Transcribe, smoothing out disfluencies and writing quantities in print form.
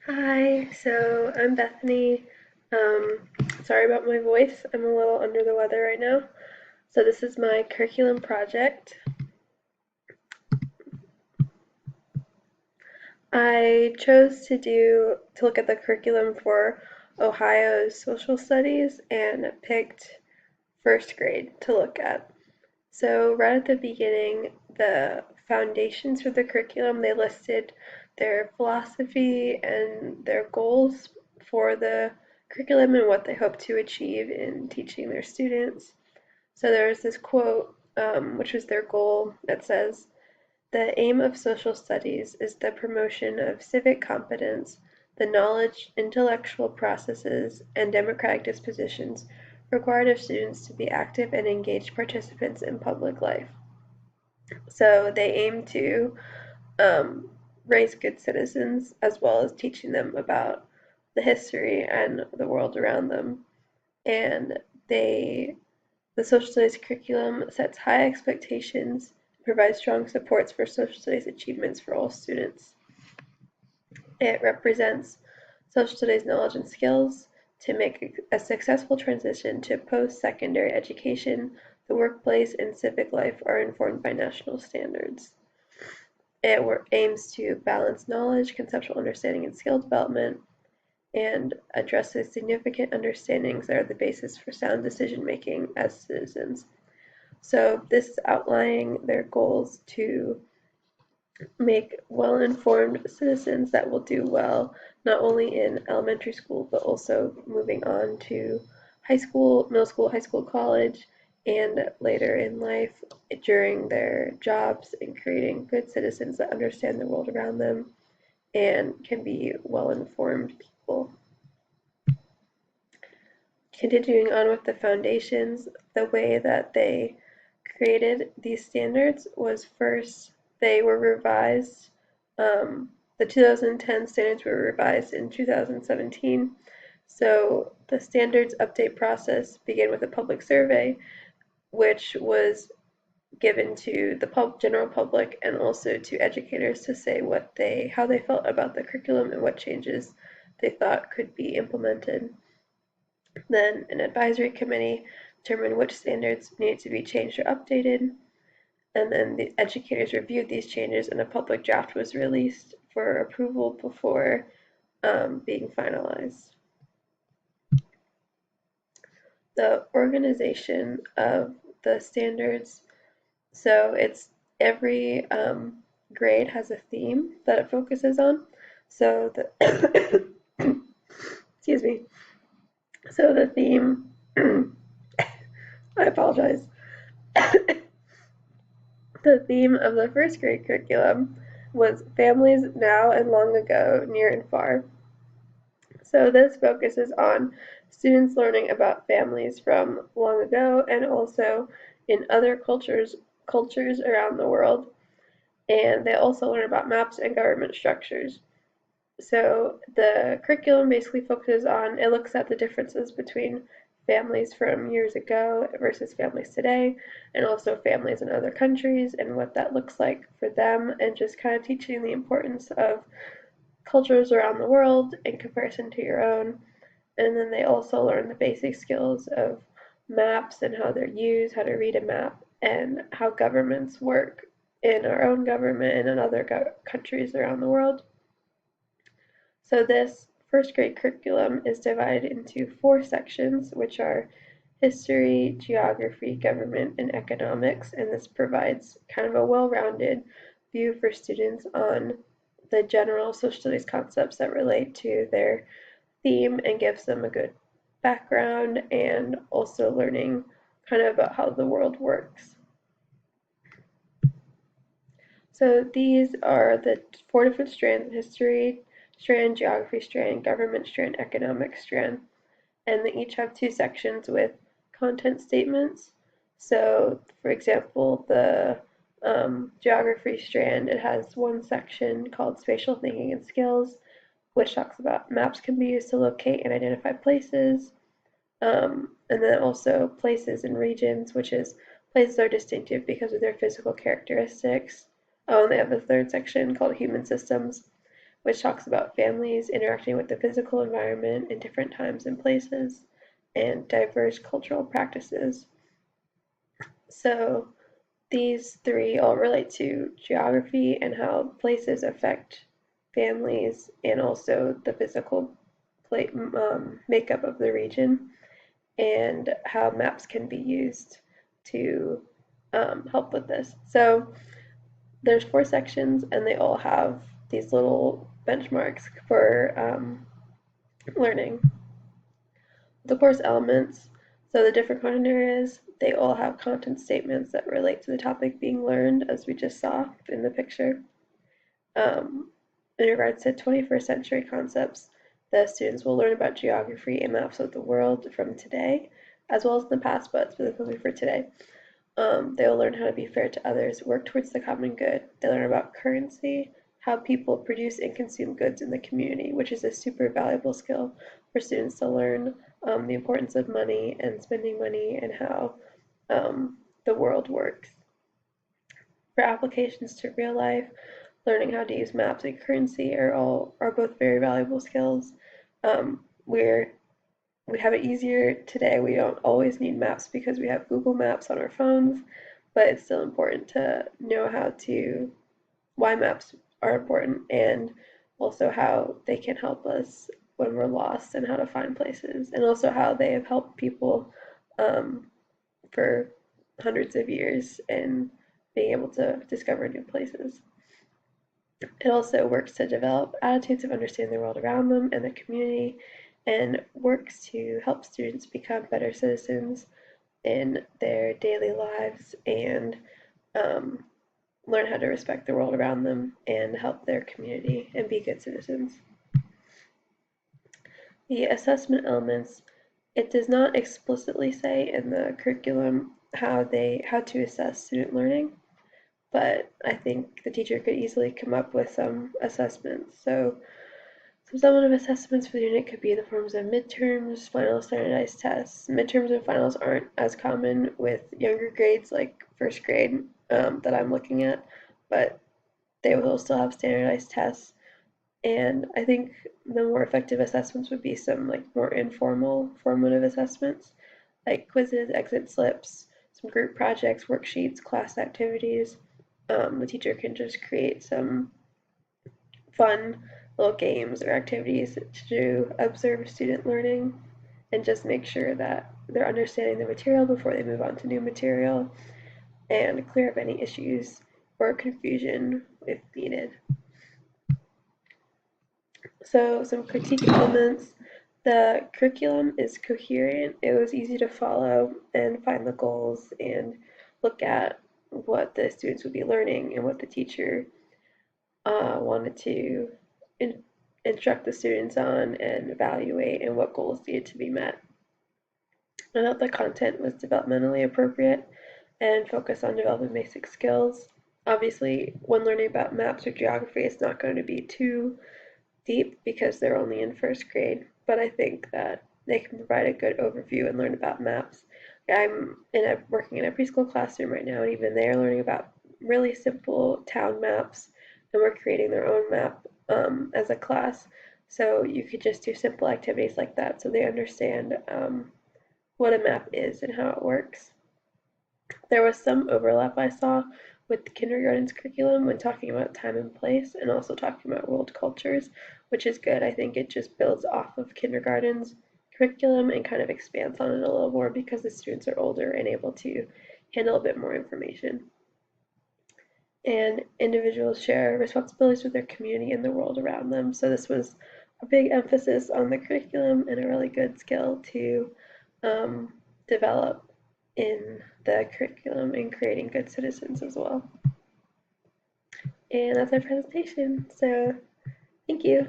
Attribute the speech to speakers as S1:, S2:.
S1: Hi, so I'm Bethany. Um, Sorry about my voice. I'm a little under the weather right now. So this is my curriculum project. I chose to look at the curriculum for Ohio's social studies and picked first grade to look at. So right at the beginning, the foundations for the curriculum, they listed their philosophy and their goals for the curriculum and what they hope to achieve in teaching their students. So there was this quote, which was their goal, that says, "The aim of social studies is the promotion of civic competence, the knowledge, intellectual processes, and democratic dispositions required of students to be active and engaged participants in public life." So they aim to um, raise good citizens as well as teaching them about the history and the world around them. And the social studies curriculum sets high expectations, provides strong supports for social studies achievements for all students. It represents social studies knowledge and skills to make a successful transition to post-secondary education. The workplace and civic life are informed by national standards. It aims to balance knowledge, conceptual understanding, and skill development, and addresses significant understandings that are the basis for sound decision making as citizens. So this is outlining their goals to make well-informed citizens that will do well not only in elementary school but also moving on to high school, middle school, high school, college, and later in life during their jobs, and creating good citizens that understand the world around them and can be well-informed people. Continuing on with the foundations, the way that they created these standards was first they were revised. The 2010 standards were revised in 2017. So the standards update process began with a public survey, which was given to the general public and also to educators to say how they felt about the curriculum and what changes they thought could be implemented. Then an advisory committee determined which standards needed to be changed or updated, and then the educators reviewed these changes and a public draft was released for approval before being finalized. The organization of the standards, so it's every grade has a theme that it focuses on. So the excuse me. So the theme, I apologize. The theme of the first grade curriculum was families now and long ago, near and far. So this focuses on students learning about families from long ago and also in other cultures around the world. And they also learn about maps and government structures. So the curriculum basically focuses on, it looks at the differences between families from years ago versus families today, and also families in other countries and what that looks like for them, and just kind of teaching the importance of cultures around the world in comparison to your own. And then they also learn the basic skills of maps and how they're used, how to read a map, and how governments work in our own government and in other countries around the world. So this first grade curriculum is divided into 4 sections, which are history, geography, government, and economics, and this provides kind of a well-rounded view for students on the general social studies concepts that relate to their theme and gives them a good background and also learning kind of about how the world works. So these are the 4 different strands: history strand, geography strand, government strand, economic strand, and they each have 2 sections with content statements. So for example, the geography strand, it has one section called spatial thinking and skills, which talks about maps can be used to locate and identify places. And then also places and regions, which is places are distinctive because of their physical characteristics. Oh, and they have a third section called human systems, which talks about families interacting with the physical environment in different times and places, and diverse cultural practices. So these three all relate to geography and how places affect families and also the physical makeup of the region and how maps can be used to help with this. So there's 4 sections and they all have these little benchmarks for learning. The course elements, so the different content areas, they all have content statements that relate to the topic being learned, as we just saw in the picture. In regards to 21st century concepts, the students will learn about geography and maps of the world from today, as well as in the past, but specifically for today. They will learn how to be fair to others, work towards the common good. They learn about currency, how people produce and consume goods in the community, which is a super valuable skill for students to learn the importance of money and spending money and how the world works. For applications to real life, learning how to use maps and currency are both very valuable skills. We're we have it easier today. We don't always need maps because we have Google Maps on our phones, but it's still important to know why maps are important and also how they can help us when we're lost and how to find places, and also how they have helped people um, for hundreds of years in being able to discover new places. It also works to develop attitudes of understanding the world around them and the community, and works to help students become better citizens in their daily lives and um, learn how to respect the world around them and help their community and be good citizens. The assessment elements, it does not explicitly say in the curriculum how to assess student learning, but I think the teacher could easily come up with some assessments. So some summative assessments for the unit could be in the forms of midterms, final standardized tests. Midterms and finals aren't as common with younger grades like first grade that I'm looking at, but they will still have standardized tests. And I think the more effective assessments would be some like more informal formative assessments, like quizzes, exit slips, some group projects, worksheets, class activities. The teacher can just create some fun little games or activities to observe student learning and just make sure that they're understanding the material before they move on to new material and clear up any issues or confusion if needed. So some critique elements. The curriculum is coherent. It was easy to follow and find the goals and look at what the students would be learning and what the teacher wanted to in- instruct the students on and evaluate and what goals needed to be met. I thought the content was developmentally appropriate and focused on developing basic skills. Obviously, when learning about maps or geography, it's not going to be too deep because they're only in first grade, but I think that they can provide a good overview and learn about maps. Working in a preschool classroom right now, and even they're learning about really simple town maps, and we're creating their own map as a class. So you could just do simple activities like that so they understand what a map is and how it works. There was some overlap I saw with the kindergarten's curriculum when talking about time and place and also talking about world cultures, which is good. I think it just builds off of kindergarten's curriculum and kind of expands on it a little more because the students are older and able to handle a bit more information. And individuals share responsibilities with their community and the world around them. So this was a big emphasis on the curriculum and a really good skill to um, develop in the curriculum and creating good citizens as well. And that's our presentation. So thank you.